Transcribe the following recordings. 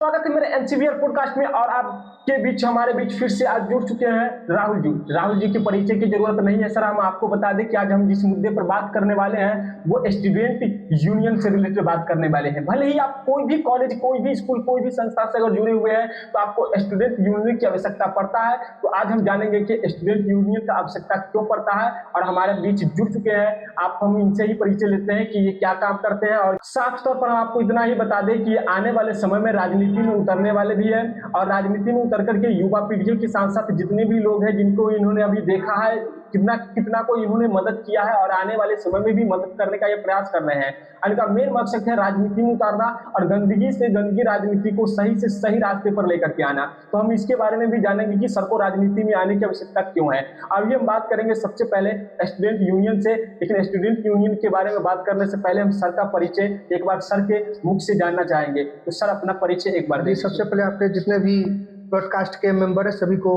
स्वागत है मेरे एनसीबीआर पॉडकास्ट में। और आपके बीच हमारे बीच फिर से आज जुड़ चुके हैं राहुल जी के परिचय की जरूरत नहीं है सर। हम आपको बता दें कि आज हम जिस मुद्दे पर बात करने वाले हैं वो स्टूडेंट यूनियन से रिलेटेड बात करने वाले हैं। भले ही आप कोई भी कॉलेज, कोई भी स्कूल, कोई भी संस्था से अगर जुड़े हुए हैं तो आपको स्टूडेंट यूनियन की आवश्यकता पड़ता है। तो आज हम जानेंगे कि स्टूडेंट यूनियन का आवश्यकता क्यों पड़ता है। और हमारे बीच जुड़ चुके हैं आप, हम इनसे ही परिचय लेते हैं कि ये क्या काम करते हैं। और साफ तौर पर हम आपको इतना ही बता दें कि आने वाले समय में राजनीति में उतरने वाले भी हैं और राजनीति में उतर करके युवा पीढ़ियों के साथ साथ जितने भी लोग हैं जिनको इन्होंने अभी देखा है कितना को इन्होंने मदद किया है और आने वाले समय में भी मदद करने का ये प्रयास कर रहे हैं। इनका मेन मकसद है राजनीति में उतारना और गंदगी से गंदगी राजनीति को सही से सही रास्ते पर लेकर के आना। तो हम इसके बारे में भी जानेंगे कि सर को राजनीति में आने की आवश्यकता क्यों है। अभी हम बात करेंगे सबसे पहले स्टूडेंट यूनियन से, लेकिन स्टूडेंट यूनियन के बारे में बात करने से पहले हम सर का परिचय एक बार सर के मुख से जानना चाहेंगे। तो सर अपना परिचय एक बार दें। सबसे पहले आपके जितने भी पॉडकास्ट के मेंबर है सभी को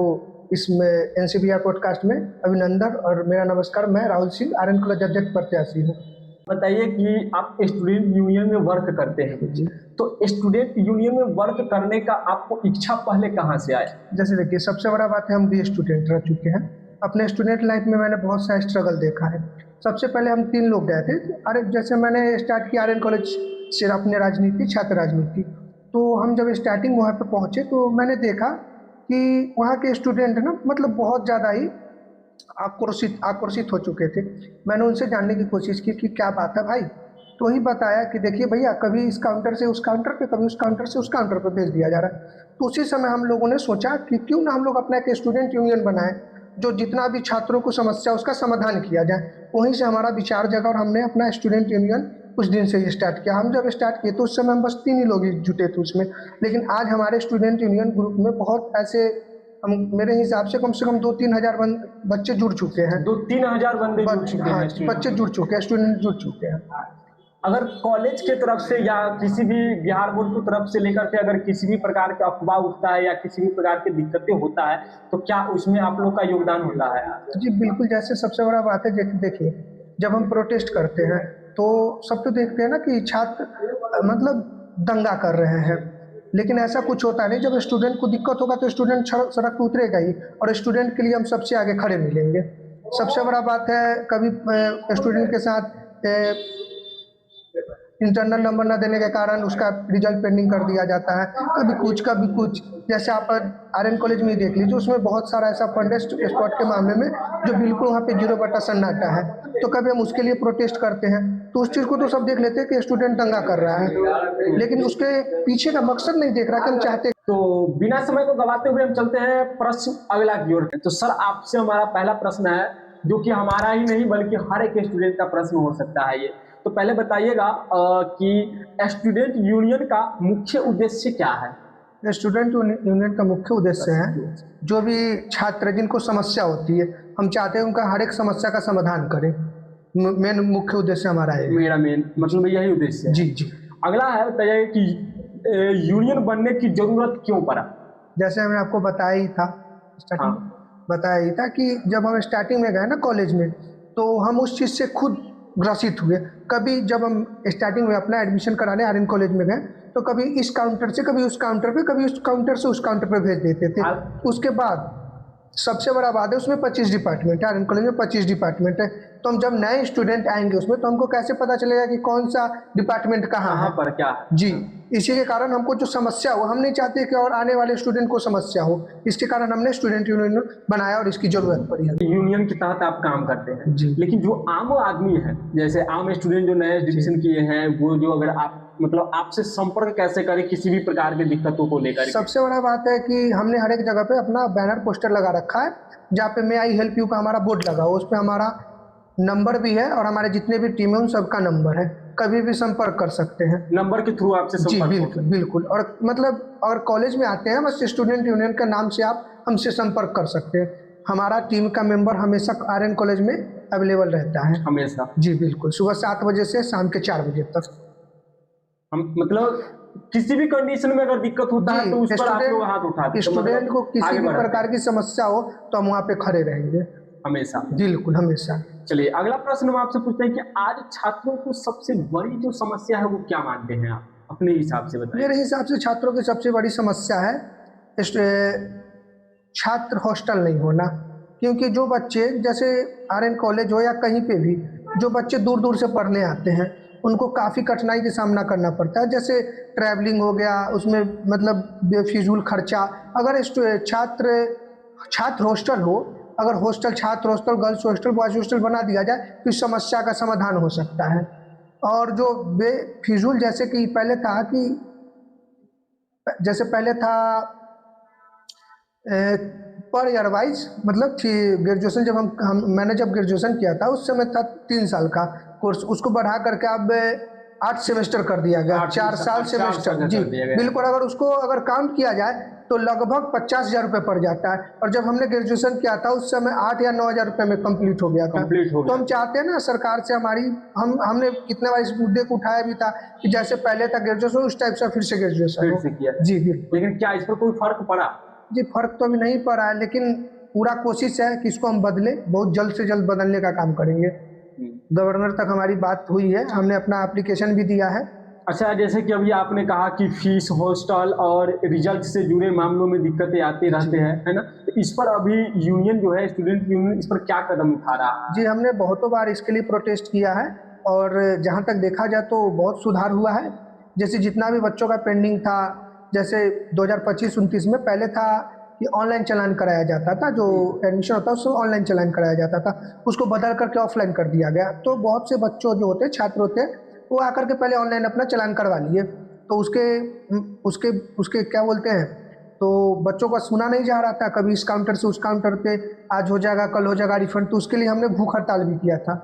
इसमें एनसीबीआर पॉडकास्ट में अभिनंदन और मेरा नमस्कार। मैं राहुल सिंह आरएन कॉलेज अध्यक्ष प्रत्याशी हूँ। बताइए कि आप स्टूडेंट यूनियन में वर्क करते हैं जी, तो स्टूडेंट यूनियन में वर्क करने का आपको इच्छा पहले कहाँ से आया? जैसे देखिए, सबसे बड़ा बात है हम भी स्टूडेंट रह चुके हैं। अपने स्टूडेंट लाइफ में मैंने बहुत सा स्ट्रगल देखा है। सबसे पहले हम 3 लोग गए थे। अरे जैसे मैंने स्टार्ट किया आरएन कॉलेज से अपने राजनीति, छात्र राजनीति, तो हम जब स्टार्टिंग वहाँ पे पहुँचे तो मैंने देखा कि वहाँ के स्टूडेंट ना मतलब बहुत ज़्यादा ही आक्रोशित हो चुके थे। मैंने उनसे जानने की कोशिश की कि क्या बात है भाई। तो वही बताया कि देखिए भैया, कभी इस काउंटर से उस काउंटर पे, कभी उस काउंटर से उस काउंटर पे भेज दिया जा रहा है। तो उसी समय हम लोगों ने सोचा कि क्यों ना हम लोग अपना एक स्टूडेंट यूनियन बनाएं, जो जितना भी छात्रों को समस्या उसका समाधान किया जाए। वहीं से हमारा विचार जगा और हमने अपना स्टूडेंट यूनियन उस दिन से ही स्टार्ट किया। हम जब स्टार्ट किए तो उस समय हम बस 3 ही लोग जुटे थे उसमें, लेकिन आज हमारे स्टूडेंट यूनियन ग्रुप में बहुत ऐसे मेरे हिसाब से कम 2-3 हज़ार बच्चे जुड़ चुके हैं। 2-3 हज़ार बंदे जुड़ चुके हैं, बच्चे जुड़ चुके हैं, स्टूडेंट जुड़ चुके हैं। अगर कॉलेज के तरफ से या किसी भी बिहार बोर्ड की तरफ से लेकर के अगर किसी भी प्रकार का अफवाह उठता है या किसी भी प्रकार की दिक्कतें होता है तो क्या उसमें आप लोग का योगदान होता है? जी बिल्कुल। जैसे सबसे बड़ा बात है, देखिए जब हम प्रोटेस्ट करते हैं तो सब तो देखते हैं ना कि छात्र मतलब दंगा कर रहे हैं, लेकिन ऐसा कुछ होता नहीं। जब स्टूडेंट को दिक्कत होगा तो स्टूडेंट सड़क पर उतरेगा ही और स्टूडेंट के लिए हम सबसे आगे खड़े मिलेंगे। सबसे बड़ा बात है, कभी स्टूडेंट के साथ इंटरनल नंबर न देने के कारण उसका रिजल्ट पेंडिंग कर दिया जाता है, कभी कुछ। जैसे आप आरएन कॉलेज में ही देख लीजिए, उसमें बहुत सारा ऐसा फंडेस्ट स्पॉट के मामले में जो बिल्कुल वहाँ पे 0 सन्नाटा है, तो कभी हम उसके लिए प्रोटेस्ट करते हैं। तो उस चीज़ को तो सब देख लेते हैं कि स्टूडेंट दंगा कर रहा है, लेकिन उसके पीछे का मकसद नहीं देख रहा कि हम चाहते। तो बिना समय को गवाते हुए हम चलते हैं प्रश्न अगला की ओर। तो सर आपसे हमारा पहला प्रश्न है, जो कि हमारा ही नहीं बल्कि हर एक स्टूडेंट का प्रश्न हो सकता है ये। तो पहले बताइएगा कि स्टूडेंट यूनियन का मुख्य उद्देश्य क्या है? स्टूडेंट यूनियन का मुख्य उद्देश्य है जो भी छात्र जिनको समस्या होती है, हम चाहते हैं उनका हर एक समस्या का समाधान करें। मेन मुख्य उद्देश्य हमारा है। मेरा मेन मतलब यही उद्देश्य है। जी। अगला है, बताइए कि यूनियन बनने की जरूरत क्यों पड़ा? जैसे मैंने आपको बताया ही था बताया ही था कि जब हम स्टार्टिंग में गए ना कॉलेज में, तो हम उस चीज़ से खुद ग्रसित हुए। कभी जब हम स्टार्टिंग में अपना एडमिशन कराने आरएन कॉलेज में गए तो कभी इस काउंटर से, कभी उस काउंटर पे, कभी उस काउंटर से उस काउंटर पे भेज देते थे। उसके बाद सबसे बड़ा बात है, उसमें 25 डिपार्टमेंट है। आरएन कॉलेज में 25 डिपार्टमेंट है। तो हम जब नए स्टूडेंट आएंगे उसमें, तो हमको कैसे पता चलेगा कि कौन सा डिपार्टमेंट कहाँ पर क्या? जी, इसी के कारण हमको जो समस्या हो, हम नहीं चाहते कि और आने वाले स्टूडेंट को समस्या हो। इसके कारण हमने स्टूडेंट यूनियन बनाया और इसकी जरूरत पड़ी है। यूनियन के तहत आप काम करते हैं जी। लेकिन जो आम आदमी है, जैसे आम स्टूडेंट जो नए एडमिशन किए हैं, वो जो अगर आप मतलब आपसे संपर्क कैसे करें किसी भी प्रकार की दिक्कतों को लेकर? सबसे बड़ा बात है कि हमने हर एक जगह पे अपना बैनर पोस्टर लगा रखा है, जहाँ पे मैं आई हेल्प यू का हमारा बोर्ड लगा हो। उस पर हमारा नंबर भी है और हमारे जितने भी टीम है उन सबका नंबर है। कभी भी संपर्क कर सकते हैं नंबर के थ्रू आपसे संपर्क। जी बिल्कुल। और मतलब और कॉलेज में आते हैं बस स्टूडेंट यूनियन के नाम से आप हमसे संपर्क कर सकते हैं। हमारा टीम का मेंबर हमेशा आरएन कॉलेज में अवेलेबल रहता है हमेशा। जी बिल्कुल, सुबह 7 बजे से शाम के 4 बजे तक। हम मतलब किसी भी कंडीशन में अगर दिक्कत होता है तो उस पर आप लोग हाथ उठाते हैं। स्टूडेंट को किसी भी प्रकार की समस्या हो तो हम वहाँ पे खड़े रहेंगे हमेशा। बिल्कुल, हमेशा। चलिए अगला प्रश्न हम आपसे पूछते हैं कि आज छात्रों को सबसे बड़ी जो समस्या है वो क्या मानते हैं आप? अपने हिसाब से बताइए। मेरे हिसाब से छात्रों की सबसे बड़ी समस्या है छात्र हॉस्टल नहीं होना। क्योंकि जो बच्चे जैसे आरएन कॉलेज हो या कहीं पे भी जो बच्चे दूर दूर से पढ़ने आते हैं उनको काफ़ी कठिनाई का सामना करना पड़ता है। जैसे ट्रैवलिंग हो गया, उसमें मतलब बेफिजूल खर्चा। अगर छात्र हॉस्टल हो, अगर हॉस्टल छात्र hostel, girls hostel, boys hostel बना दिया जाए तो इस समस्या का समाधान हो सकता है। और जो बेफिजूल जैसे कि पहले था कि जैसे पहले था पर ईयर वाइज, मतलब कि ग्रेजुएशन जब मैंने जब ग्रेजुएशन किया था उस समय था 3 साल का कोर्स, उसको बढ़ा करके अब 8 सेमेस्टर कर दिया गया, 4 साल सेमेस्टर। जी बिल्कुल, अगर उसको अगर काउंट किया जाए तो लगभग 50,000 रुपये पड़ जाता है। और जब हमने ग्रेजुएशन किया था उस समय 8 या 9,000 रुपये में कंप्लीट हो गया था। तो हम चाहते हैं ना सरकार से हमारी, हमने कितने बार इस मुद्दे को उठाया भी था कि जैसे पहले था ग्रेजुएशन उस टाइप से फिर से ग्रेजुएशन किया। जी बिल्कुल। लेकिन क्या इस पर कोई फर्क पड़ा? जी फर्क तो अभी नहीं पड़ा है, लेकिन पूरा कोशिश है कि इसको हम बदले, बहुत जल्द से जल्द बदलने का काम करेंगे। गवर्नर तक हमारी बात हुई है, हमने अपना एप्लीकेशन भी दिया है। अच्छा, जैसे कि अभी आपने कहा कि फीस, हॉस्टल और रिजल्ट से जुड़े मामलों में दिक्कतें आते रहते हैं, है ना? तो इस पर अभी यूनियन जो है, स्टूडेंट यूनियन, इस पर क्या कदम उठा रहा है? जी हमने बहुतों बार इसके लिए प्रोटेस्ट किया है और जहाँ तक देखा जाए तो बहुत सुधार हुआ है। जैसे जितना भी बच्चों का पेंडिंग था, जैसे 2025-29 में पहले था कि ऑनलाइन चालान कराया जाता था, जो एडमिशन होता है उसको ऑनलाइन चालान कराया जाता था, उसको बदल करके ऑफलाइन कर दिया गया। तो बहुत से बच्चों जो होते छात्र होते वो आकर के पहले ऑनलाइन अपना चालान करवा लिए, तो उसके क्या बोलते हैं, तो बच्चों का सुना नहीं जा रहा था, कभी इस काउंटर से उस काउंटर पे, आज हो जाएगा कल हो जाएगा रिफंड। तो उसके लिए हमने भूख हड़ताल भी किया था।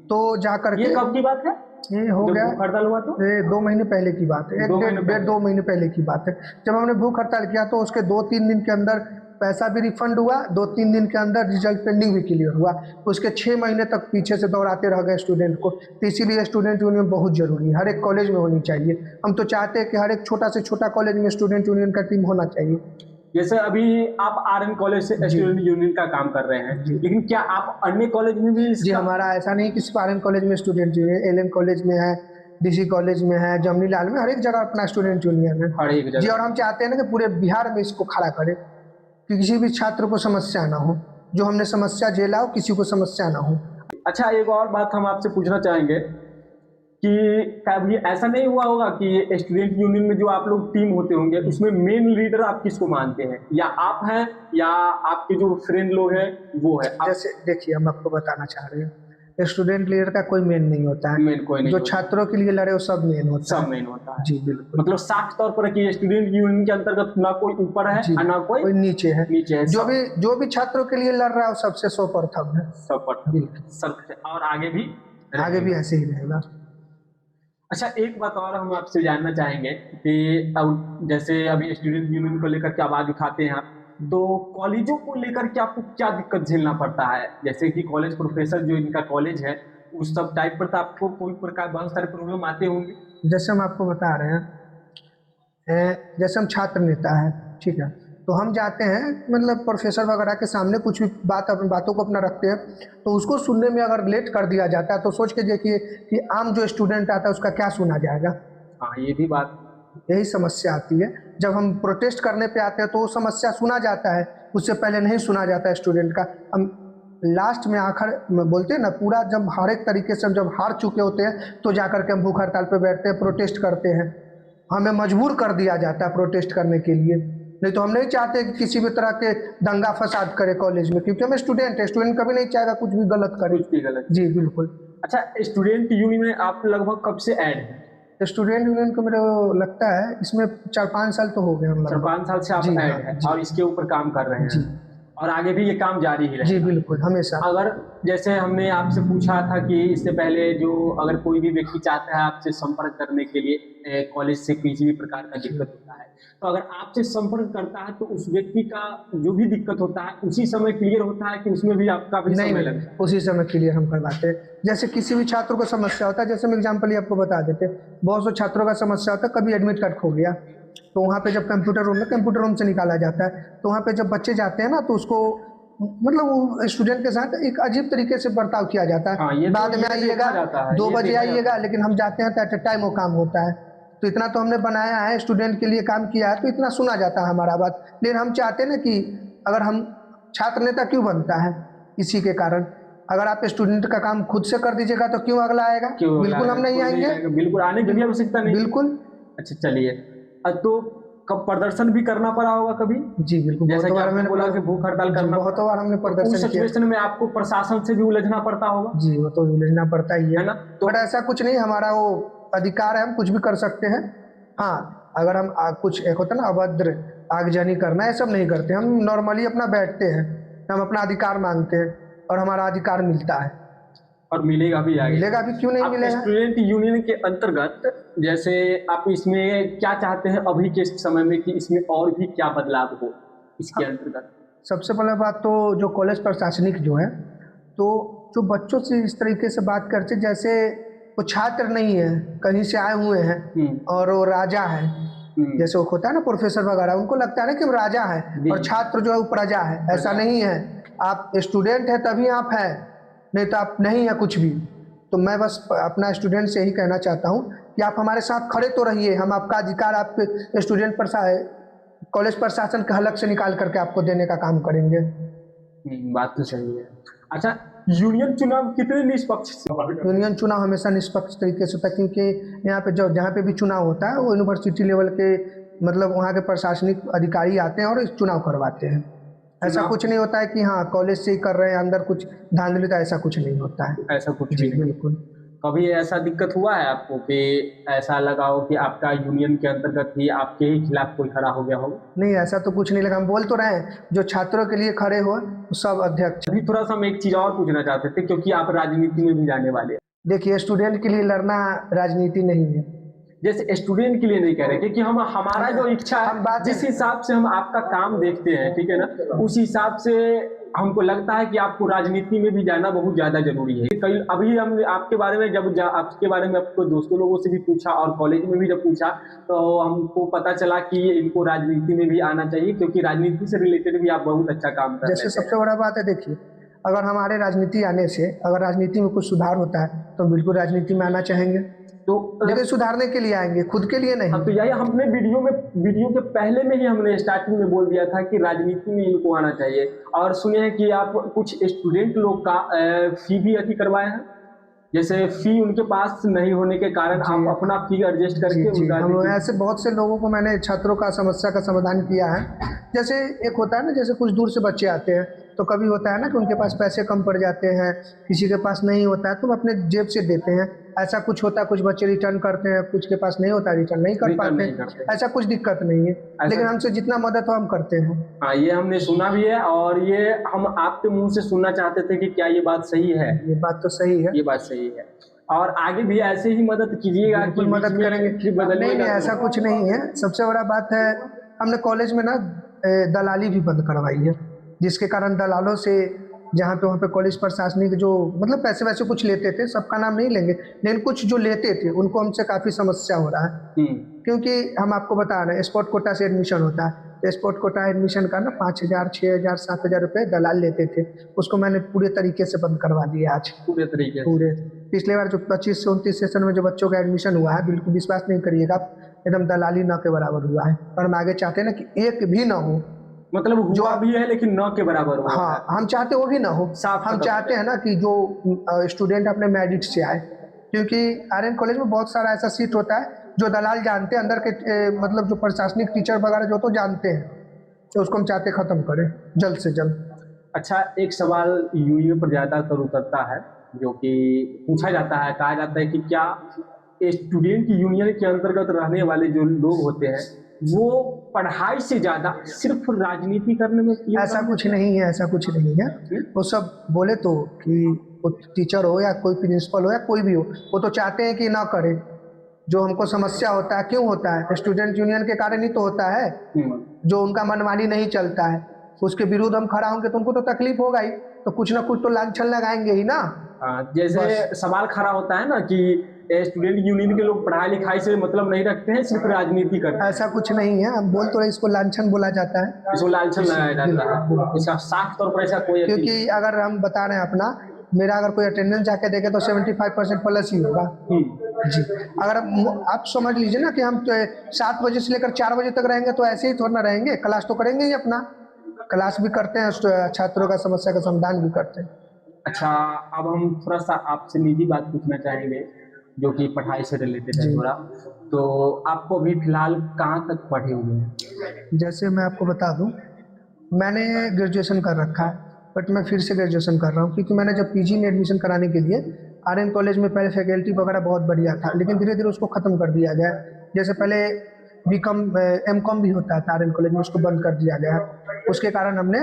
तो जा करके, ये कब की बात है? ये हो गया हड़ताल हुआ तो ये 2 महीने पहले की बात है, 1-1.5-2 महीने पहले की बात है। जब हमने भूख हड़ताल किया तो उसके 2-3 दिन के अंदर पैसा भी रिफंड हुआ, 2-3 दिन के अंदर रिजल्ट पेंडिंग भी क्लियर हुआ। उसके 6 महीने तक पीछे से दौड़ाते रह गए स्टूडेंट को। तो इसीलिए स्टूडेंट यूनियन बहुत जरूरी है, हर एक कॉलेज में होनी चाहिए। हम तो चाहते हैं कि हर एक छोटा से छोटा कॉलेज में स्टूडेंट यूनियन का टीम होना चाहिए। जैसे अभी आप आरएन कॉलेज से स्टूडेंट यूनियन का काम कर रहे हैं, लेकिन क्या आप अन्य कॉलेज में भी? जी हमारा ऐसा नहीं कि सिर्फ आरएन कॉलेज में स्टूडेंट यूनियन, एलएन कॉलेज में है, डीसी कॉलेज में है, जमनी लाल में, हर एक जगह अपना स्टूडेंट यूनियन है। हर एक जगह। जी, और हम चाहते हैं ना कि पूरे बिहार में इसको खड़ा करें कि किसी भी छात्र को समस्या ना हो, जो हमने समस्या झेला हो किसी को समस्या ना हो। अच्छा, एक और बात हम आपसे पूछना चाहेंगे कि कभी ऐसा नहीं हुआ होगा कि स्टूडेंट यूनियन में जो आप लोग टीम होते होंगे उसमें मेन लीडर आप किसको मानते हैं, या आप हैं या आपके जो फ्रेंड लोग हैं वो है? जैसे देखिए, हम आपको बताना चाह रहे हैं, स्टूडेंट लीडर का कोई मेन नहीं होता है, मेन कोई नहीं जो होता। छात्रों के लिए लड़े वो सब मेन होता है। सब मेन होता है। जी बिल्कुल, मतलब साफ तौर पर कि स्टूडेंट यूनियन के अंतर्गत ना कोई ऊपर है और ना कोई नीचे है। नीचे है। जो भी छात्रों के लिए लड़ रहा है वो सबसे सर्वप्रथम है। सब और आगे भी ऐसे ही रहेगा। अच्छा, एक बात और हम आपसे जानना चाहेंगे कि अब जैसे अभी स्टूडेंट यूनियन को लेकर के आवाज उठाते हैं आप, तो कॉलेजों को लेकर के आपको क्या दिक्कत झेलना पड़ता है? जैसे कि कॉलेज प्रोफेसर जो इनका कॉलेज है उस सब टाइप पर तो आपको कोई प्रकार बहुत सारे प्रॉब्लम आते होंगे। जैसे हम आपको बता रहे हैं, जैसे हम छात्र नेता है, ठीक है, तो हम जाते हैं मतलब प्रोफेसर वगैरह के सामने कुछ भी बातों को अपना रखते हैं, तो उसको सुनने में अगर लेट कर दिया जाता है तो सोच के देखिए कि आम जो स्टूडेंट आता है उसका क्या सुना जाएगा। हाँ, ये भी बात, यही समस्या आती है। जब हम प्रोटेस्ट करने पे आते हैं तो वो समस्या सुना जाता है, उससे पहले नहीं सुना जाता है स्टूडेंट का। हम लास्ट में आखिर बोलते हैं ना, पूरा जब हर एक तरीके से जब हार चुके होते हैं तो जाकर के हम भूख हड़ताल पे बैठते हैं, प्रोटेस्ट करते हैं। हमें मजबूर कर दिया जाता है प्रोटेस्ट करने के लिए, नहीं तो हम नहीं चाहते कि किसी भी तरह के दंगा फसाद करे कॉलेज में, क्योंकि हम स्टूडेंट है, स्टूडेंट कभी नहीं चाहेगा कुछ भी गलत करे। कुछ भी गलत। जी बिल्कुल। अच्छा, स्टूडेंट यूनियन में आप लगभग कब से ऐड हैं? स्टूडेंट यूनियन को मेरे लगता है इसमें 4-5 साल तो हो गए हम। 4-5 साल से आप ऐड हैं और इसके ऊपर काम कर रहे हैं और आगे भी ये काम जारी ही रहेगा? जी बिल्कुल, हमेशा। अगर जैसे हमने आपसे पूछा था कि इससे पहले जो अगर कोई भी व्यक्ति चाहता है आपसे संपर्क करने के लिए कॉलेज से किसी भी प्रकार का दिक्कत होता है, तो अगर आपसे संपर्क करता है तो उस व्यक्ति का जो भी दिक्कत होता है उसी समय क्लियर होता है कि उसमें भी आपका भी समय लगता है? उसी समय क्लियर हम करवाते हैं। जैसे किसी भी छात्र को समस्या होता है, जैसे हम एग्जाम्पल ही आपको बता देते हैं, बहुत से छात्रों का समस्या होता है, कभी एडमिट कार्ड खो गया तो वहाँ पे जब कंप्यूटर रूम से निकाला जाता है, तो वहाँ पे जब बच्चे जाते हैं ना तो उसको मतलब वो स्टूडेंट के साथ एक अजीब तरीके से बर्ताव किया जाता है। हाँ, बाद में आइएगा, 2 बजे आइएगा, लेकिन हम जाते हैं तो एट ए टाइम वो काम होता है। तो इतना तो हमने बनाया है, स्टूडेंट के लिए काम किया है, तो इतना सुना जाता है हमारा बात। लेकिन हम चाहते हैं ना कि अगर हम छात्र नेता क्यों बनता है, इसी के कारण अगर आप स्टूडेंट का काम खुद से कर दीजिएगा तो क्यों अगला आएगा, बिल्कुल हम नहीं आएंगे, बिल्कुल आने की भी आवश्यकता नहीं। बिल्कुल। अच्छा चलिए, तो कब प्रदर्शन भी करना पड़ा होगा कभी? जी बिल्कुल, जैसा कि बहुत बार आपने मैंने बोला कि भूख हड़ताल करना, बहुत बार हमने उस प्रदर्शन किया। सिचुएशन में आपको प्रशासन से भी उलझना पड़ता होगा। जी वो तो उलझना पड़ता ही है ना? तो बट ऐसा कुछ नहीं, हमारा वो अधिकार है, हम कुछ भी कर सकते हैं। हाँ अगर हम कुछ एक होता है ना अभद्र आगजनी करना, ये सब नहीं करते, हम नॉर्मली अपना बैठते हैं, हम अपना अधिकार मांगते हैं और हमारा अधिकार मिलता है और मिलेगा भी आगे। मिलेगा भी, क्यों नहीं आप मिलेगा। स्टूडेंट यूनियन के अंतर्गत जैसे आप इसमें क्या चाहते हैं अभी के समय में कि इसमें और भी क्या बदलाव हो इसके अंतर्गत? सबसे पहले बात तो जो कॉलेज प्रशासनिक जो है, तो जो बच्चों से इस तरीके से बात करते जैसे वो छात्र नहीं है, कहीं से आए हुए हैं और वो राजा है, जैसे वो होता है ना प्रोफेसर वगैरह, उनको लगता है ना कि वो राजा है और छात्र जो है वो प्रजा है। ऐसा नहीं है, आप स्टूडेंट है तभी आप है, नहीं तो आप नहीं है कुछ भी। तो मैं बस अपना स्टूडेंट से यही कहना चाहता हूँ कि आप हमारे साथ खड़े तो रहिए, हम आपका अधिकार आपके स्टूडेंट कॉलेज प्रशासन के हलक से निकाल करके आपको देने का काम करेंगे। बात तो सही है। अच्छा, यूनियन चुनाव कितने निष्पक्ष? यूनियन चुनाव हमेशा निष्पक्ष तरीके से होता है, क्योंकि यहाँ पे जो जहाँ पे भी चुनाव होता है वो यूनिवर्सिटी लेवल के मतलब वहाँ के प्रशासनिक अधिकारी आते हैं और इस चुनाव करवाते हैं। ऐसा कुछ नहीं होता है कि हाँ कॉलेज से ही कर रहे हैं, अंदर कुछ धांधली, तो ऐसा कुछ नहीं होता है। ऐसा कुछ जी भी नहीं। बिल्कुल। कभी ऐसा दिक्कत हुआ है आपको कि ऐसा लगा हो कि आपका यूनियन के अंतर्गत ही आपके ही खिलाफ कोई खड़ा हो गया हो? नहीं ऐसा तो कुछ नहीं लगा, हम बोल तो रहे हैं जो छात्रों के लिए खड़े हो सब अध्यक्ष। अभी थोड़ा सा हम एक चीज और पूछना चाहते थे, क्योंकि आप राजनीति में भी जाने वाले हैं। देखिए स्टूडेंट के लिए लड़ना राजनीति नहीं है। जैसे स्टूडेंट के लिए नहीं कह रहे, क्योंकि हम हमारा जो इच्छा है, जिस हिसाब से हम आपका काम देखते हैं, ठीक है ना, उस हिसाब से हमको लगता है कि आपको राजनीति में भी जाना बहुत ज्यादा जरूरी है। कई अभी हम आपके बारे में आपके बारे में आपको दोस्तों लोगों से भी पूछा और कॉलेज में भी जब पूछा तो हमको पता चला कि इनको राजनीति में भी आना चाहिए, क्योंकि राजनीति से रिलेटेड भी आप बहुत अच्छा काम कर रहे हैं। जैसे सबसे बड़ा बात है, देखिए अगर हमारे राजनीति आने से अगर राजनीति में कुछ सुधार होता है तो बिल्कुल राजनीति में आना चाहेंगे, तो लेकिन सुधारने के लिए आएंगे, खुद के लिए नहीं। तो यही हमने वीडियो के पहले में ही हमने स्टार्टिंग में बोल दिया था कि राजनीति में इनको आना चाहिए। और सुने हैं कि आप कुछ स्टूडेंट लोग का फी भी अति करवाए हैं, जैसे फी उनके पास नहीं होने के कारण आप अपना फी एडजस्ट करके हम ऐसे बहुत से लोगों को मैंने छात्रों का समस्या का समाधान किया है। जैसे एक होता है ना, जैसे कुछ दूर से बच्चे आते हैं तो कभी होता है ना कि उनके पास पैसे कम पड़ जाते हैं, किसी के पास नहीं होता है तो हम अपने जेब से देते हैं। ऐसा कुछ होता है, कुछ बच्चे रिटर्न करते हैं, कुछ के पास नहीं होता रिटर्न नहीं कर पाते, ऐसा कुछ दिक्कत नहीं है, लेकिन हमसे जितना मदद हो हम करते हैं। हाँ ये हमने सुना भी है और ये हम आपके मुंह से सुनना चाहते थे कि क्या ये बात सही है? ये बात तो सही है, ये बात सही है और आगे भी ऐसे ही मदद कीजिएगा कि मदद करेंगे। नहीं ऐसा कुछ नहीं है। सबसे बड़ा बात है हमने कॉलेज में ना दलाली भी बंद करवाई है, जिसके कारण दलालों से जहाँ पे वहाँ पे कॉलेज प्रशासनिक जो मतलब पैसे वैसे कुछ लेते थे, सबका नाम नहीं लेंगे, लेकिन कुछ जो लेते थे उनको हमसे काफ़ी समस्या हो रहा है। क्योंकि हम आपको बता रहे हैं स्पोर्ट कोटा से एडमिशन होता है, स्पोर्ट कोटा एडमिशन का ना 5,000, 6,000, 7,000 रुपये दलाल लेते थे, उसको मैंने पूरे तरीके से बंद करवा दिया आज। पूरे तरीके पूरे पिछले बार जो 25 से 29 सेशन में जो बच्चों का एडमिशन हुआ है, बिल्कुल विश्वास नहीं करिएगा, एकदम दलाली न के बराबर हुआ है। और हम आगे चाहते हैं ना कि एक भी ना हो, मतलब जो अभी है लेकिन न के बराबर हो। हाँ हम चाहते वो भी ना हो, हम चाहते हैं ना कि जो स्टूडेंट अपने मेरिट से आए, क्योंकि आर्यन कॉलेज में बहुत सारा ऐसा सीट होता है जो दलाल जानते हैं, अंदर के मतलब जो प्रशासनिक टीचर वगैरह जो तो जानते हैं, तो उसको हम चाहते खत्म करें जल्द से जल्द। अच्छा, एक सवाल यूनियन पर ज़्यादातर उतरता है जो कि पूछा जाता है, कहा जाता है कि क्या स्टूडेंट यूनियन के अंतर्गत रहने वाले जो लोग होते हैं वो पढ़ाई से ज़्यादा सिर्फ राजनीति करने में? ऐसा कुछ नहीं है, ऐसा कुछ नहीं है। वो सब बोले तो कि वो टीचर हो या कोई प्रिंसिपल हो या कोई भी हो, वो तो चाहते हैं कि ना करे। जो हमको समस्या होता है, क्यों होता है, स्टूडेंट यूनियन के कारण ही तो होता है। जो उनका मनमानी नहीं चलता है उसके विरुद्ध हम खड़ा होंगे तो उनको तो तकलीफ होगा ही, तो कुछ ना कुछ तो लांछन लगाएंगे ही ना। जैसे सवाल खड़ा होता है ना कि स्टूडेंट यूनियन के लोग पढ़ाई लिखाई से मतलब नहीं रखते हैं, सिर्फ राजनीति करते हैं। ऐसा कुछ नहीं है, हम बोल तो रहे इसको लांछन बोला जाता है, इसको लांछन लगाया जाता है, इसका साफ तौर पर ऐसा कोई, क्योंकि अगर हम बता रहे हैं अपना, मेरा अगर कोई अटेंडेंस जाके देखे तो 75% प्लस ही होगा, जी, अगर आप समझ लीजिए ना कि हम 7 बजे से लेकर 4 बजे तक रहेंगे तो ऐसे ही थोड़ा ना रहेंगे, क्लास तो करेंगे ही अपना, क्लास भी करते हैं, छात्रों का समस्या का समाधान भी करते हैं। अच्छा, अब हम थोड़ा सा आपसे निजी बात पूछना चाहेंगे, जो कि पढ़ाई से रिलेटेड है जी। थोड़ा। तो आपको अभी फिलहाल कहाँ तक पढ़े हुए हैं? जैसे मैं आपको बता दूं, मैंने ग्रेजुएशन कर रखा है, बट मैं फिर से ग्रेजुएशन कर रहा हूँ क्योंकि मैंने जब पीजी में एडमिशन कराने के लिए आर्यन कॉलेज में पहले फैकल्टी वगैरह बहुत बढ़िया था, लेकिन धीरे धीरे उसको ख़त्म कर दिया गया। जैसे पहले बीकॉम एमकॉम भी होता था आर्यन कॉलेज में, उसको बंद कर दिया गया। उसके कारण हमने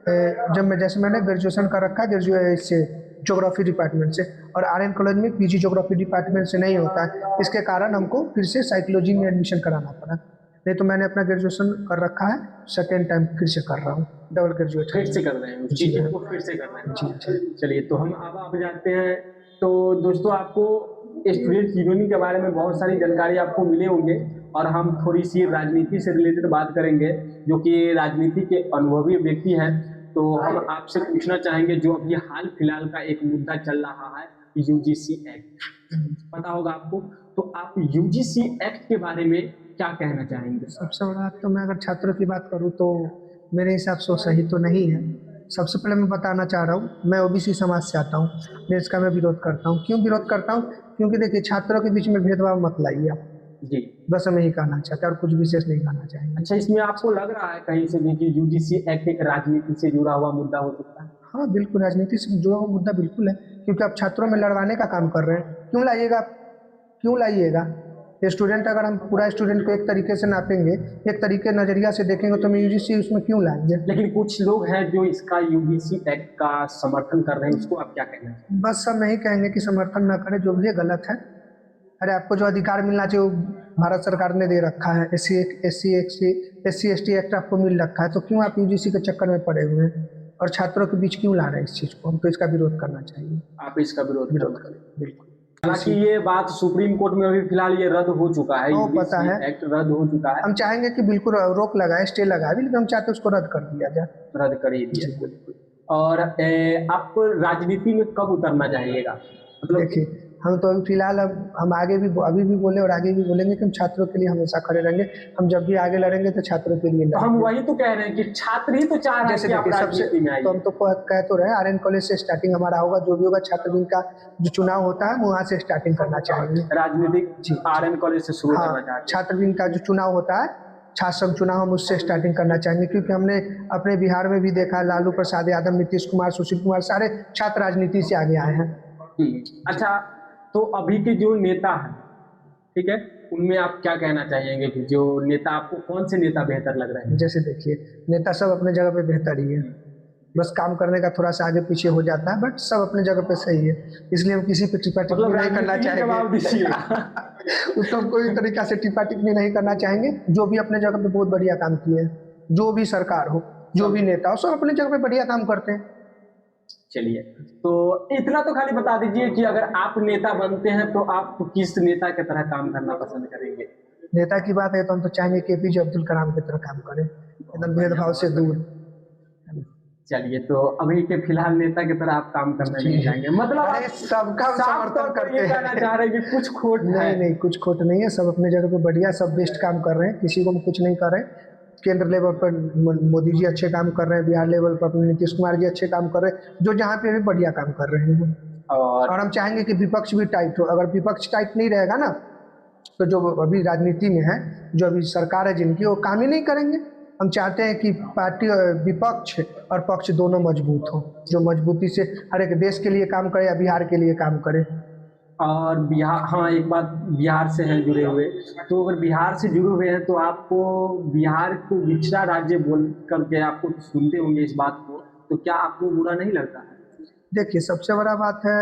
जैसे मैंने ग्रेजुएशन कर रखा है ग्रेजुएट से ज्योग्राफी डिपार्टमेंट से, और आर्यन कॉलेज में पीजी ज्योग्राफी डिपार्टमेंट से नहीं होता है, इसके कारण हमको फिर से साइकोलॉजी में एडमिशन कराना पड़ा। नहीं तो मैंने अपना ग्रेजुएशन कर रखा है, सेकेंड टाइम फिर से कर रहा हूँ, डबल ग्रेजुएट फिर से कर रहे हैं जी चीज़ों हाँ। को फिर से कर रहे हैं। जी जी चलिए, तो हम अब आप जानते हैं। तो दोस्तों, आपको स्टूडेंट यूनियन के बारे में बहुत सारी जानकारी आपको मिले होंगे, और हम थोड़ी सी राजनीति से रिलेटेड बात करेंगे, जो कि राजनीति के अनुभवी व्यक्ति हैं। तो हम आपसे पूछना चाहेंगे, जो अभी हाल फिलहाल का एक मुद्दा चल रहा है, यूजीसी एक्ट, पता होगा आपको। तो आप यूजीसी एक्ट के बारे में क्या कहना चाहेंगे? सबसे बड़ा तो मैं अगर छात्रों की बात करूँ तो मेरे हिसाब से वो सही तो नहीं है। सबसे पहले मैं बताना चाह रहा हूँ, मैं ओबीसी समाज से आता हूँ, मैं इसका मैं विरोध करता हूँ। क्यों विरोध करता हूँ? क्योंकि देखिए, छात्रों के बीच में भेदभाव मत लाइए आप, जी। बस हम यही कहना चाहते हैं और कुछ विशेष नहीं कहना चाहेंगे। अच्छा, इसमें आपको लग रहा है कहीं से भी कि यूजीसी एक्ट एक राजनीति से जुड़ा हुआ मुद्दा हो सकता है? हाँ बिल्कुल, राजनीति से जुड़ा हुआ मुद्दा बिल्कुल है, क्योंकि आप छात्रों में लड़वाने का काम कर रहे हैं। क्यों लाइएगा आप? क्यों लाइएगा? स्टूडेंट, अगर हम पूरा स्टूडेंट को एक तरीके से नापेंगे, एक तरीके नज़रिया से देखेंगे, तो हम यूजीसी उसमें क्यों लाएंगे? लेकिन कुछ लोग हैं जो इसका यूजीसी एक्ट का समर्थन कर रहे हैं, उसको आप क्या कहना चाहेंगे? बस हम नहीं कहेंगे कि समर्थन न करें, जो भी है गलत है। अरे आपको जो अधिकार मिलना चाहिए वो भारत सरकार ने दे रखा है, एससी एसटी एक्ट आपको मिल रखा है, तो क्यों आप यूजीसी के चक्कर में पड़े हुए हैं और छात्रों के बीच क्यों ला रहे हैं इस चीज़ को? हमको इसका विरोध करना चाहिए। आप इसका विरोध करें बिल्कुल। हालांकि ये बात सुप्रीम कोर्ट में अभी फिलहाल ये रद्द हो चुका है, वो पता है, एक्ट रद्द हो चुका है। हम चाहेंगे कि बिल्कुल रोक लगाए, स्टे लगाए, लेकिन हम चाहते हैं उसको रद्द कर दिया जाए। रद्द कर ही दिया बिल्कुल। और आप राजनीति में कब उतरना चाहिएगा? मतलब देखिए, हम तो अभी फिलहाल हम आगे भी अभी भी बोले और आगे भी बोलेंगे कि हम छात्रों के लिए हमेशा खड़े रहेंगे। हम जब भी आगे लड़ेंगे तो छात्रों के लिए तो हम लड़ेंगे। वही तो कह रहे हैं कि छात्र ही तो चाह रहे हैं जैसे कि आप देखिए, सबसे राजनीति में आइए। तो हम तो कह तो रहे हैं, आर्यन कॉलेज से स्टार्टिंग हमारा होगा, जो भी होगा छात्रवृत्ति का जो चुनाव होता है वहाँ से स्टार्टिंग करना चाहेंगे। राजनीतिक आर्यन कॉलेज से शुरू करना चाहते हाँ, हैं। छात्रवृत्ति का जो चुनाव होता है, छात्र संघ चुनाव, हम उससे स्टार्टिंग करना चाहेंगे, क्योंकि हमने अपने बिहार में भी देखा, लालू प्रसाद यादव, नीतीश कुमार, सुशील कुमार, सारे छात्र राजनीति से आगे आए हैं। अच्छा, तो अभी के जो नेता हैं, ठीक है, उनमें आप क्या कहना चाहेंगे कि जो नेता, आपको कौन से नेता बेहतर लग रहे हैं? जैसे देखिए, नेता सब अपने जगह पे बेहतर ही है, बस काम करने का थोड़ा सा आगे पीछे हो जाता है, बट सब अपने जगह पे सही है। इसलिए हम किसी पे टिप्पणी मतलब नहीं करना चाहेंगे। उसको हम कोई तरीका से टिप्पणी नहीं करना चाहेंगे। जो भी अपने जगह पे बहुत बढ़िया काम किए हैं, जो भी सरकार हो, जो भी नेता हो, सब अपने जगह पे बढ़िया काम करते हैं। चलिए, तो इतना तो खाली बता दीजिए कि अगर आप नेता बनते हैं तो आप किस नेता की तरह काम करना पसंद करेंगे? नेता की बात है तो हम तो चाहेंगे कि एपीजे अब्दुल कलाम की तरह काम करें, एकदम भेदभाव से दूर। चलिए, तो अभी के फिलहाल नेता की तरह आप काम करना नहीं चाहेंगे, मतलब अरे सबका हम समर्थन करते हैं। कहना चाह रहे हैं कि कुछ खोट नहीं नहीं, कुछ खोट नहीं है, सब अपने जगह पे बढ़िया, सब बेस्ट काम कर रहे हैं, किसी को हम कुछ नहीं कर रहे हैं। केंद्र लेवल पर मोदी जी अच्छे काम कर रहे हैं, बिहार लेवल पर अपने नीतीश कुमार जी अच्छे काम कर रहे हैं, जो जहाँ पे भी बढ़िया काम कर रहे हैं। और हम चाहेंगे कि विपक्ष भी टाइट हो। अगर विपक्ष टाइट नहीं रहेगा ना, तो जो अभी राजनीति में है, जो अभी सरकार है जिनकी, वो काम ही नहीं करेंगे। हम चाहते हैं कि पार्टी, विपक्ष और पक्ष दोनों मजबूत हो, जो मजबूती से हर एक देश के लिए काम करे या बिहार के लिए काम करे। और बिहार, हाँ, एक बात, बिहार से हैं जुड़े हुए, तो अगर बिहार से जुड़े हुए हैं तो आपको बिहार को पिछड़ा राज्य बोल करके आपको सुनते होंगे इस बात को, तो क्या आपको बुरा नहीं लगता है? देखिए, सबसे बड़ा बात है,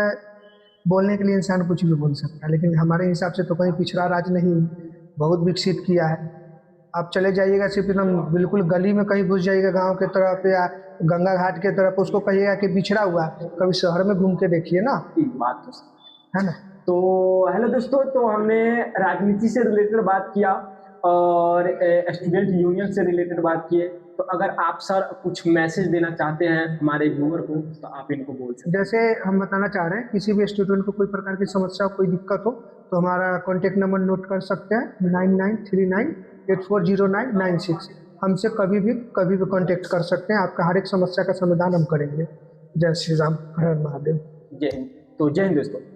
बोलने के लिए इंसान कुछ भी बोल सकता है, लेकिन हमारे हिसाब से तो कहीं पिछड़ा राज्य नहीं, बहुत विकसित किया है। आप चले जाइएगा, सिर्फ एकदम बिल्कुल गली में कहीं घुस जाइएगा, गांव के तरफ या गंगा घाट के तरफ, उसको कहिएगा कि पिछड़ा हुआ, कभी शहर में घूम के देखिए ना। बात तो है ना। तो हेलो दोस्तों, तो हमने राजनीति से रिलेटेड बात किया, और स्टूडेंट यूनियन से रिलेटेड बात किए। तो अगर आप सर कुछ मैसेज देना चाहते हैं हमारे व्यूअर को तो आप इनको बोल सकते जैसे हम बताना चाह रहे हैं, किसी भी स्टूडेंट को कोई प्रकार की समस्या कोई दिक्कत हो तो हमारा कॉन्टेक्ट नंबर नोट कर सकते हैं 9939840996। हमसे कभी भी कांटेक्ट कर सकते हैं, आपका हर एक समस्या का समाधान हम करेंगे। जय श्री राम, हर हर महादेव। हैं। जय हिंद। तो जय हिंद दोस्तों।